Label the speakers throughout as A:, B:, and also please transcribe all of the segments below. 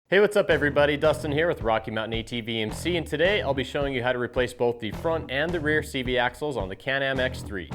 A: Hey, what's up everybody? Dustin here with Rocky Mountain ATV&MC, and today I'll be showing you how to replace both the front and the rear CV axles on the Can-Am X3.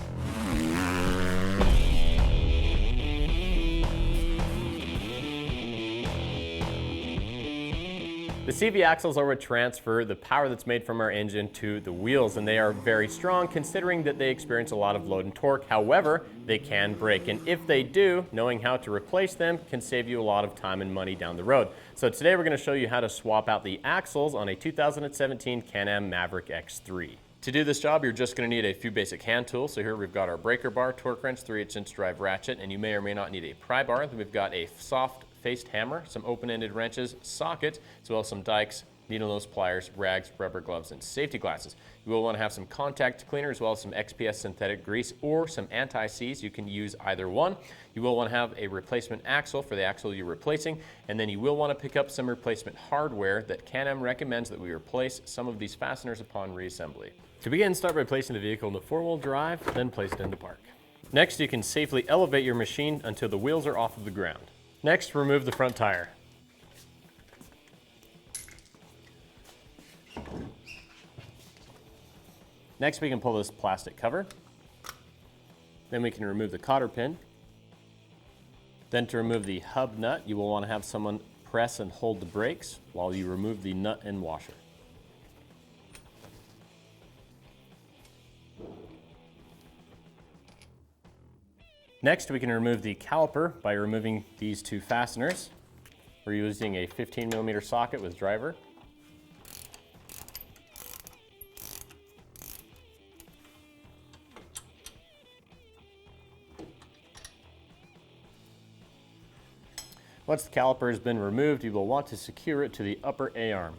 A: The CV axles are what transfer the power that's made from our engine to the wheels, and they are very strong considering that they experience a lot of load and torque. However, they can break, and if they do, knowing how to replace them can save you a lot of time and money down the road. So today we're going to show you how to swap out the axles on a 2017 Can-Am Maverick X3. To do this job, you're just going to need a few basic hand tools. So here we've got our breaker bar, torque wrench, 3/8" drive ratchet, and you may or may not need a pry bar. Then we've got a soft faced hammer, some open-ended wrenches, sockets, as well as some dikes, needle nose pliers, rags, rubber gloves, and safety glasses. You will want to have some contact cleaner as well as some XPS synthetic grease or some anti-seize. You can use either one. You will want to have a replacement axle for the axle you're replacing, and then you will want to pick up some replacement hardware that Can-Am recommends that we replace some of these fasteners upon reassembly. To begin, start by placing the vehicle into four-wheel drive, then place it into park. Next, you can safely elevate your machine until the wheels are off of the ground. Next, remove the front tire. Next, we can pull this plastic cover. Then we can remove the cotter pin. Then to remove the hub nut, you will want to have someone press and hold the brakes while you remove the nut and washer. Next, we can remove the caliper by removing these two fasteners. We're using a 15mm socket with driver. Once the caliper has been removed, you will want to secure it to the upper A-arm.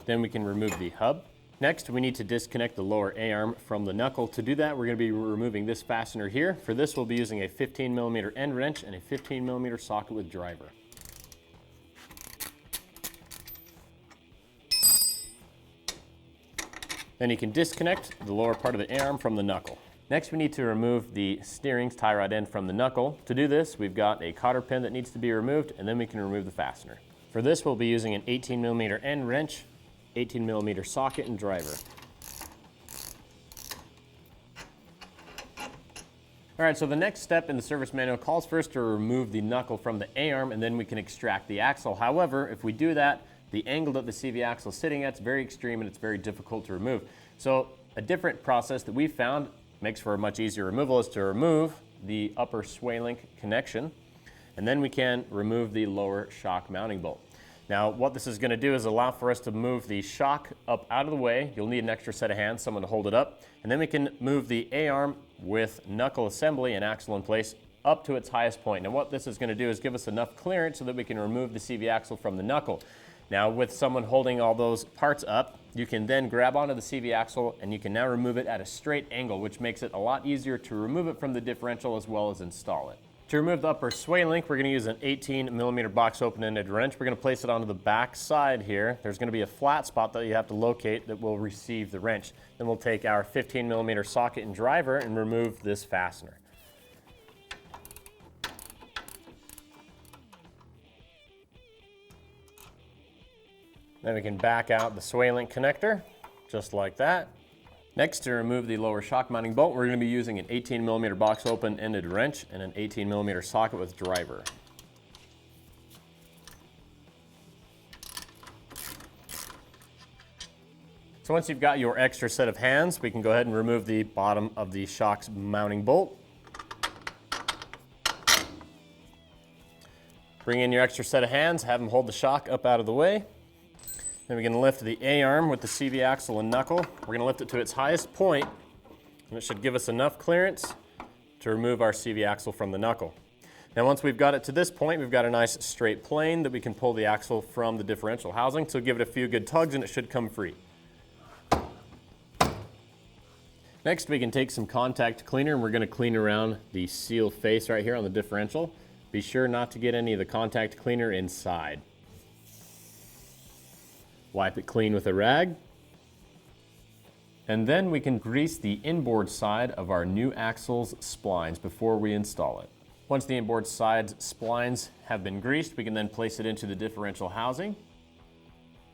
A: Then we can remove the hub. Next, we need to disconnect the lower A-arm from the knuckle. To do that, we're going to be removing this fastener here. For this, we'll be using a 15mm end wrench and a 15mm socket with driver. Then you can disconnect the lower part of the A-arm from the knuckle. Next, we need to remove the steering's tie rod end from the knuckle. To do this, we've got a cotter pin that needs to be removed, and then we can remove the fastener. For this, we'll be using an 18mm end wrench, 18mm socket, and driver. All right, so the next step in the service manual calls for us to remove the knuckle from the A-arm, and then we can extract the axle. However, if we do that, the angle that the CV axle is sitting at is very extreme and it's very difficult to remove. So a different process that we found makes for a much easier removal is to remove the upper sway link connection, and then we can remove the lower shock mounting bolt. Now, what this is going to do is allow for us to move the shock up out of the way. You'll need an extra set of hands, someone to hold it up, and then we can move the A-arm with knuckle assembly and axle in place up to its highest point. Now, what this is going to do is give us enough clearance so that we can remove the CV axle from the knuckle. Now, with someone holding all those parts up, you can then grab onto the CV axle and you can now remove it at a straight angle, which makes it a lot easier to remove it from the differential as well as install it. To remove the upper sway link, we're going to use an 18mm box open-ended wrench. We're going to place it onto the back side here. There's going to be a flat spot that you have to locate that will receive the wrench. Then we'll take our 15mm socket and driver and remove this fastener. Then we can back out the sway link connector, just like that. Next, to remove the lower shock mounting bolt, we're going to be using an 18mm box open-ended wrench and an 18mm socket with driver. So once you've got your extra set of hands, we can go ahead and remove the bottom of the shock's mounting bolt. Bring in your extra set of hands, have them hold the shock up out of the way. Then we're going to lift the A-arm with the CV axle and knuckle. We're going to lift it to its highest point, and it should give us enough clearance to remove our CV axle from the knuckle. Now, once we've got it to this point, we've got a nice straight plane that we can pull the axle from the differential housing. So give it a few good tugs and it should come free. Next, we can take some contact cleaner and we're going to clean around the seal face right here on the differential. Be sure not to get any of the contact cleaner inside. Wipe it clean with a rag. And then we can grease the inboard side of our new axle's splines before we install it. Once the inboard side's splines have been greased, we can then place it into the differential housing.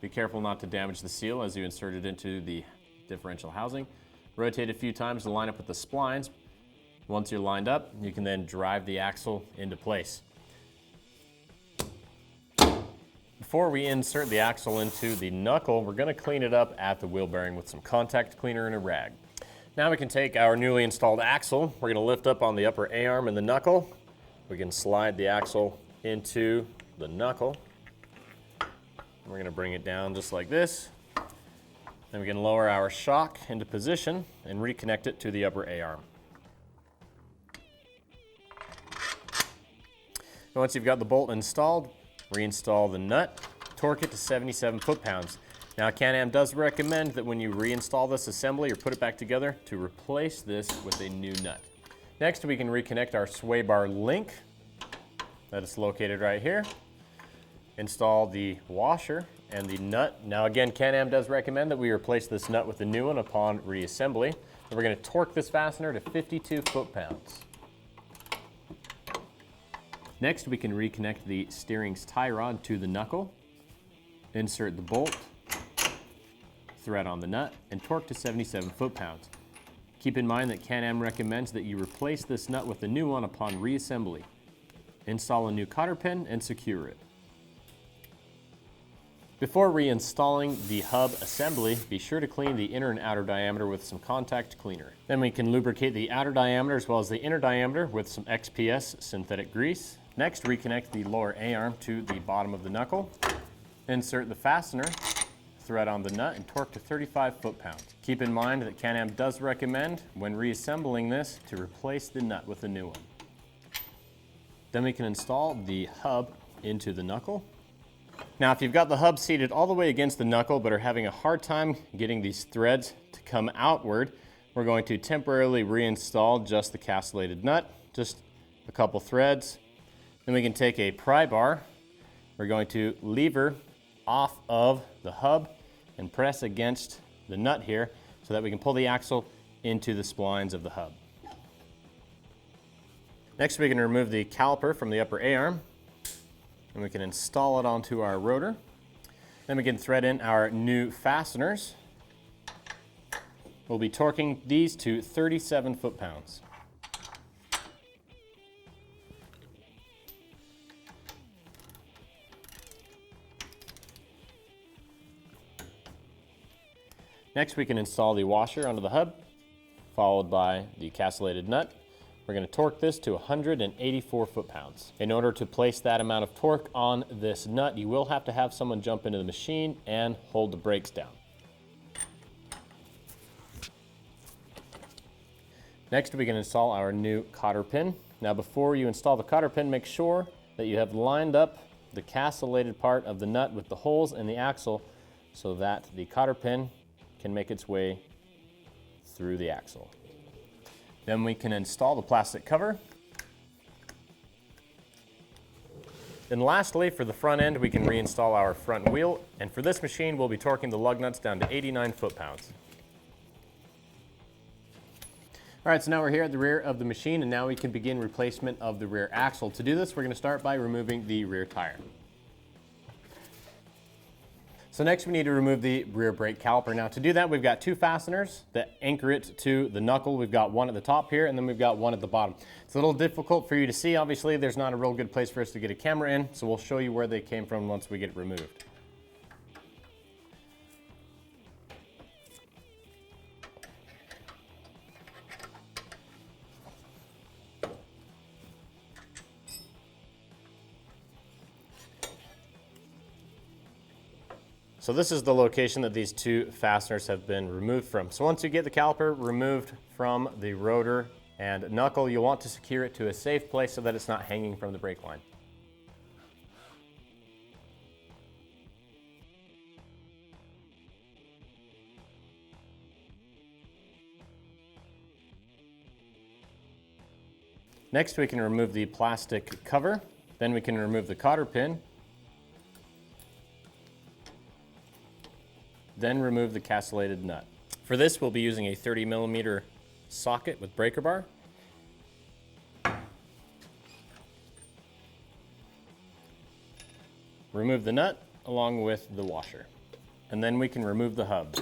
A: Be careful not to damage the seal as you insert it into the differential housing. Rotate a few times to line up with the splines. Once you're lined up, you can then drive the axle into place. Before we insert the axle into the knuckle, we're going to clean it up at the wheel bearing with some contact cleaner and a rag. Now we can take our newly installed axle. We're going to lift up on the upper A-arm and the knuckle. We can slide the axle into the knuckle. We're going to bring it down just like this. Then we can lower our shock into position and reconnect it to the upper A-arm. Once you've got the bolt installed, reinstall the nut, torque it to 77 foot-pounds. Now Can-Am does recommend that when you reinstall this assembly or put it back together to replace this with a new nut. Next we can reconnect our sway bar link that is located right here. Install the washer and the nut. Now again, Can-Am does recommend that we replace this nut with a new one upon reassembly. And we're going to torque this fastener to 52 foot-pounds. Next, we can reconnect the steering's tie rod to the knuckle, insert the bolt, thread on the nut, and torque to 77 foot-pounds. Keep in mind that Can-Am recommends that you replace this nut with a new one upon reassembly. Install a new cotter pin and secure it. Before reinstalling the hub assembly, be sure to clean the inner and outer diameter with some contact cleaner. Then we can lubricate the outer diameter as well as the inner diameter with some XPS synthetic grease. Next, reconnect the lower A-arm to the bottom of the knuckle. Insert the fastener, thread on the nut, and torque to 35 foot-pounds. Keep in mind that Can-Am does recommend, when reassembling this, to replace the nut with a new one. Then we can install the hub into the knuckle. Now, if you've got the hub seated all the way against the knuckle but are having a hard time getting these threads to come outward, we're going to temporarily reinstall just the castellated nut, just a couple threads. Then we can take a pry bar. We're going to lever off of the hub and press against the nut here so that we can pull the axle into the splines of the hub. Next, we can remove the caliper from the upper A-arm and we can install it onto our rotor. Then we can thread in our new fasteners. We'll be torquing these to 37 foot-pounds. Next, we can install the washer onto the hub, followed by the castellated nut. We're going to torque this to 184 foot-pounds. In order to place that amount of torque on this nut, you will have to have someone jump into the machine and hold the brakes down. Next, we can install our new cotter pin. Now, before you install the cotter pin, make sure that you have lined up the castellated part of the nut with the holes in the axle so that the cotter pin can make its way through the axle. Then we can install the plastic cover. Then lastly, for the front end, we can reinstall our front wheel. And for this machine, we'll be torquing the lug nuts down to 89 foot-pounds. All right, so now we're here at the rear of the machine, and now we can begin replacement of the rear axle. To do this, we're going to start by removing the rear tire. So next we need to remove the rear brake caliper. Now to do that, we've got two fasteners that anchor it to the knuckle. We've got one at the top here, and then we've got one at the bottom. It's a little difficult for you to see. Obviously, there's not a real good place for us to get a camera in, so we'll show you where they came from once we get it removed. So this is the location that these two fasteners have been removed from. So once you get the caliper removed from the rotor and knuckle, you'll want to secure it to a safe place so that it's not hanging from the brake line. Next, we can remove the plastic cover. Then we can remove the cotter pin. Then remove the castellated nut. For this, we'll be using a 30mm socket with breaker bar. Remove the nut along with the washer. And then we can remove the hub.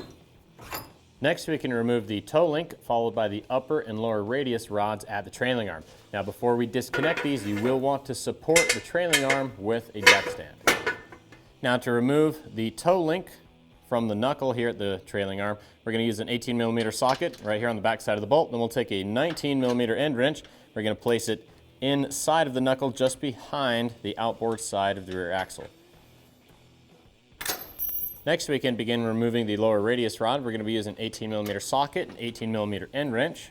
A: Next, we can remove the toe link, followed by the upper and lower radius rods at the trailing arm. Now, before we disconnect these, you will want to support the trailing arm with a jack stand. Now, to remove the toe link from the knuckle here at the trailing arm, we're going to use an 18mm socket right here on the back side of the bolt. Then we'll take a 19mm end wrench. We're going to place it inside of the knuckle just behind the outboard side of the rear axle. Next, we can begin removing the lower radius rod. We're going to be using an 18mm socket and 18mm end wrench.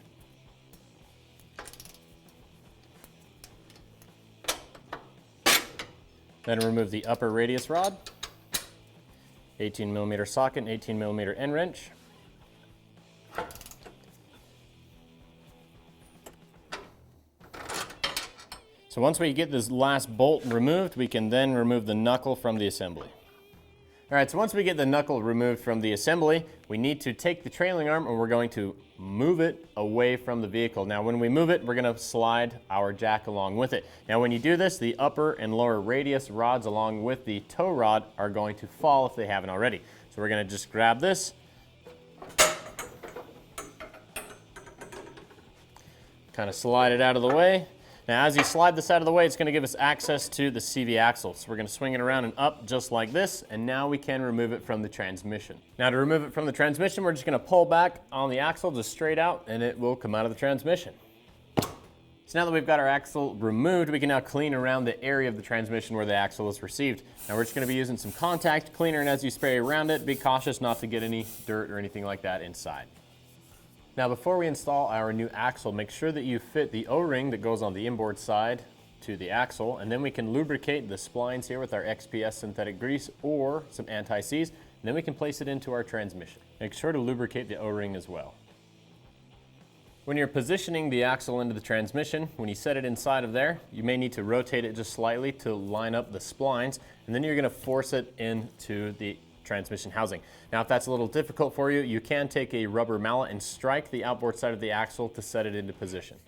A: Then remove the upper radius rod, 18mm socket and 18mm end wrench. So once we get this last bolt removed, we can then remove the knuckle from the assembly. All right, so once we get the knuckle removed from the assembly, we need to take the trailing arm and we're going to move it away from the vehicle. Now, when we move it, we're going to slide our jack along with it. Now, when you do this, the upper and lower radius rods along with the toe rod are going to fall if they haven't already. So we're going to just grab this, kind of slide it out of the way. Now, as you slide this out of the way, it's going to give us access to the CV axle. So we're going to swing it around and up just like this, and now we can remove it from the transmission. Now, to remove it from the transmission, we're just going to pull back on the axle just straight out, and it will come out of the transmission. So now that we've got our axle removed, we can now clean around the area of the transmission where the axle is received. Now, we're just going to be using some contact cleaner, and as you spray around it, be cautious not to get any dirt or anything like that inside. Now, before we install our new axle, make sure that you fit the O-ring that goes on the inboard side to the axle, and then we can lubricate the splines here with our XPS synthetic grease or some anti-seize, and then we can place it into our transmission. Make sure to lubricate the O-ring as well. When you're positioning the axle into the transmission, when you set it inside of there, you may need to rotate it just slightly to line up the splines, and then you're going to force it into the transmission housing. Now, if that's a little difficult for you, you can take a rubber mallet and strike the outboard side of the axle to set it into position.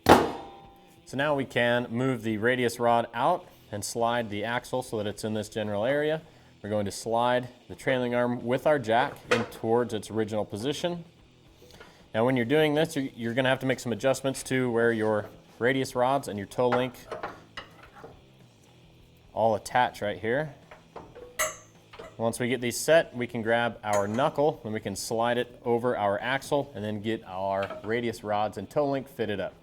A: So now we can move the radius rod out and slide the axle so that it's in this general area. We're going to slide the trailing arm with our jack in towards its original position. Now, when you're doing this, you're going to have to make some adjustments to where your radius rods and your toe link all attach right here. Once we get these set, we can grab our knuckle and we can slide it over our axle and then get our radius rods and toe link fitted up.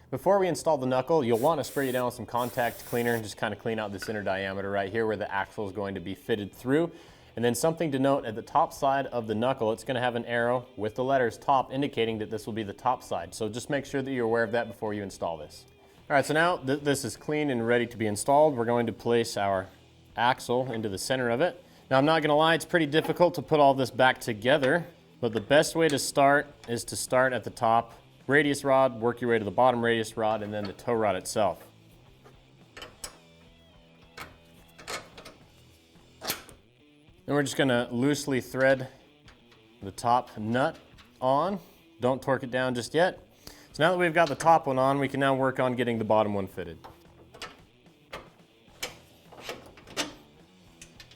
A: Before we install the knuckle, you'll want to spray it down with some contact cleaner and just kind of clean out this inner diameter right here where the axle is going to be fitted through. And then something to note, at the top side of the knuckle, it's going to have an arrow with the letters top indicating that this will be the top side. So just make sure that you're aware of that before you install this. All right, so now this is clean and ready to be installed. We're going to place our axle into the center of it. Now, I'm not going to lie, it's pretty difficult to put all this back together, but the best way to start is to start at the top radius rod, work your way to the bottom radius rod, and then the toe rod itself. Then we're just going to loosely thread the top nut on. Don't torque it down just yet. So now that we've got the top one on, we can now work on getting the bottom one fitted.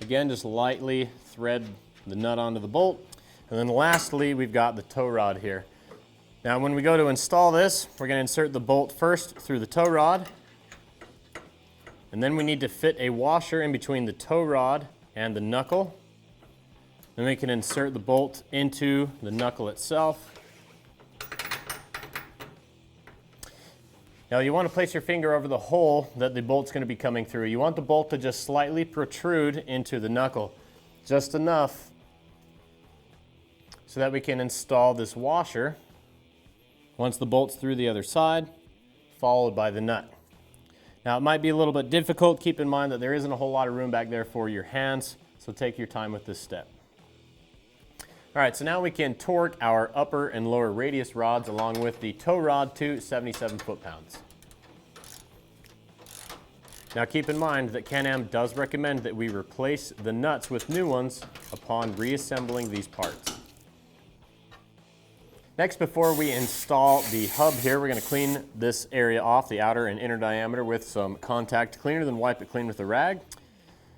A: Again, just lightly thread the nut onto the bolt. And then lastly, we've got the toe rod here. Now, when we go to install this, we're going to insert the bolt first through the toe rod. And then we need to fit a washer in between the toe rod and the knuckle. Then we can insert the bolt into the knuckle itself. Now, you want to place your finger over the hole that the bolt's going to be coming through. You want the bolt to just slightly protrude into the knuckle, just enough so that we can install this washer once the bolt's through the other side, followed by the nut. Now, it might be a little bit difficult. Keep in mind that there isn't a whole lot of room back there for your hands, so take your time with this step. All right, so now we can torque our upper and lower radius rods along with the toe rod to 77 foot-pounds. Now, keep in mind that Can-Am does recommend that we replace the nuts with new ones upon reassembling these parts. Next, before we install the hub here, we're going to clean this area off, the outer and inner diameter, with some contact cleaner, then wipe it clean with a rag.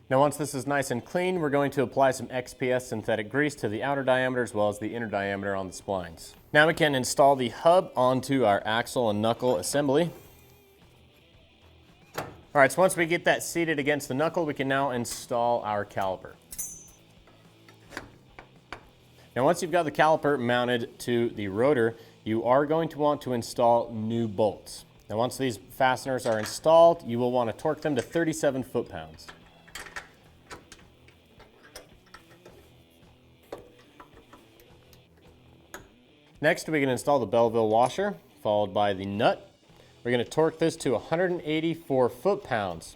A: Now once this is nice and clean, we're going to apply some XPS synthetic grease to the outer diameter as well as the inner diameter on the splines. Now we can install the hub onto our axle and knuckle assembly. All right, so once we get that seated against the knuckle, we can now install our caliper. Now once you've got the caliper mounted to the rotor, you are going to want to install new bolts. Now once these fasteners are installed, you will want to torque them to 37 foot-pounds. Next, we can install the Belleville washer, followed by the nut. We're going to torque this to 184 foot-pounds.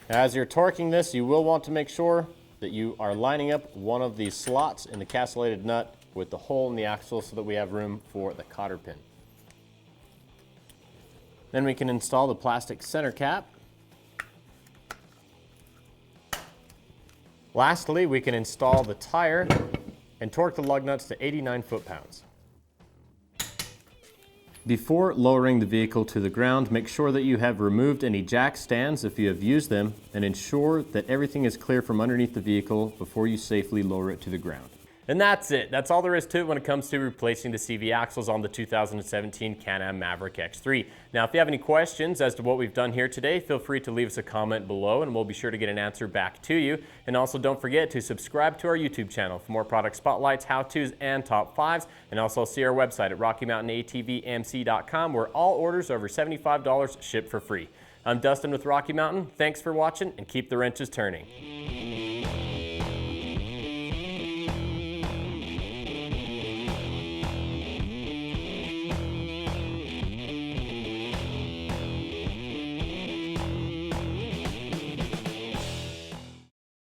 A: Now, as you're torquing this, you will want to make sure that you are lining up one of these slots in the castellated nut with the hole in the axle so that we have room for the cotter pin. Then we can install the plastic center cap. Lastly, we can install the tire and torque the lug nuts to 89 foot-pounds. Before lowering the vehicle to the ground, make sure that you have removed any jack stands if you have used them, and ensure that everything is clear from underneath the vehicle before you safely lower it to the ground. And that's it. That's all there is to it when it comes to replacing the CV axles on the 2017 Can-Am Maverick X3. Now, if you have any questions as to what we've done here today, feel free to leave us a comment below and we'll be sure to get an answer back to you. And also don't forget to subscribe to our YouTube channel for more product spotlights, how-tos, and top fives. And also see our website at RockyMountainATVMC.com, where all orders over $75 ship for free. I'm Dustin with Rocky Mountain. Thanks for watching and keep the wrenches turning.